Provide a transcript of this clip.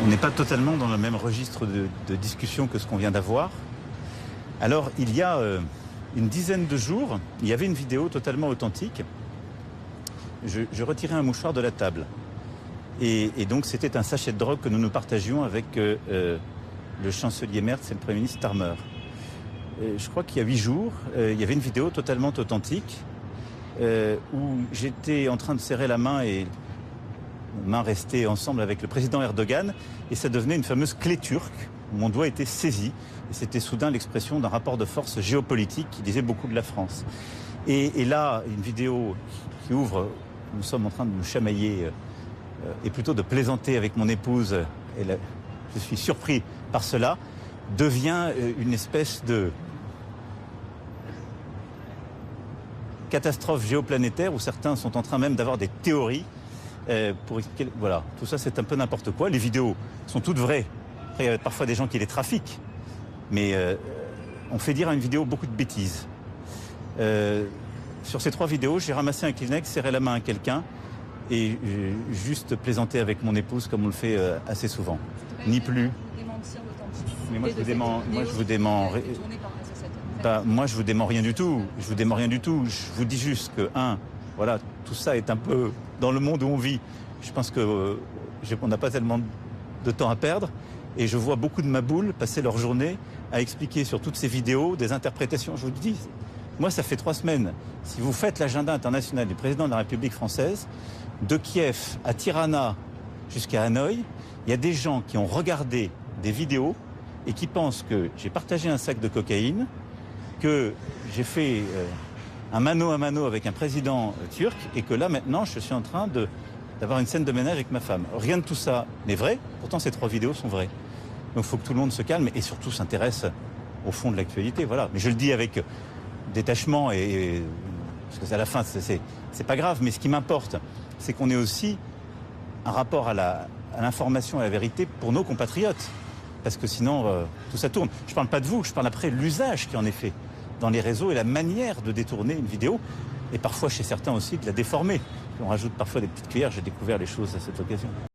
On n'est pas totalement dans le même registre de discussion que ce qu'on vient d'avoir. Alors, il y a une dizaine de jours, il y avait une vidéo totalement authentique. Je retirais un mouchoir de la table. Et donc, c'était un sachet de drogue que nous partagions avec le chancelier Merz et le Premier ministre Starmer. Je crois qu'il y a 8 jours, il y avait une vidéo totalement authentique où j'étais en train de serrer la main et main restée ensemble avec le président Erdogan, et ça devenait une fameuse clé turque où mon doigt était saisi, et c'était soudain l'expression d'un rapport de force géopolitique qui disait beaucoup de la France. Et là, une vidéo qui ouvre, nous sommes en train de nous chamailler et plutôt de plaisanter avec mon épouse, et là, je suis surpris par cela, devient une espèce de catastrophe géoplanétaire où certains sont en train même d'avoir des théories pour expliquer. Voilà, tout ça c'est un peu n'importe quoi. Les vidéos sont toutes vraies. Après, il y a parfois des gens qui les trafiquent, mais on fait dire à une vidéo beaucoup de bêtises. Sur ces 3 vidéos, j'ai ramassé un Kleenex, serré la main à quelqu'un et juste plaisanté avec mon épouse comme on le fait assez souvent. Ni plus. Mais moi je vous dément rien du tout. Je vous dis juste que, voilà, tout ça est un peu dans le monde où on vit. Je pense qu'on n'a pas tellement de temps à perdre. Et je vois beaucoup de maboules passer leur journée à expliquer sur toutes ces vidéos des interprétations. Je vous dis, moi ça fait 3 semaines. Si vous faites l'agenda international du président de la République française, de Kiev à Tirana jusqu'à Hanoï, il y a des gens qui ont regardé des vidéos et qui pensent que j'ai partagé un sac de cocaïne, que j'ai fait un mano à mano avec un président turc et que là maintenant je suis en train d'avoir une scène de ménage avec ma femme. Rien de tout ça n'est vrai, pourtant ces 3 vidéos sont vraies. Donc il faut que tout le monde se calme et surtout s'intéresse au fond de l'actualité. Voilà. Mais je le dis avec détachement parce que à la fin c'est pas grave, mais ce qui m'importe, c'est qu'on ait aussi un rapport à l'information et à la vérité pour nos compatriotes. Parce que sinon, tout ça tourne. Je ne parle pas de vous, je parle après de l'usage qui en est fait dans les réseaux et la manière de détourner une vidéo. Et parfois, chez certains aussi, de la déformer. On rajoute parfois des petites cuillères, j'ai découvert les choses à cette occasion.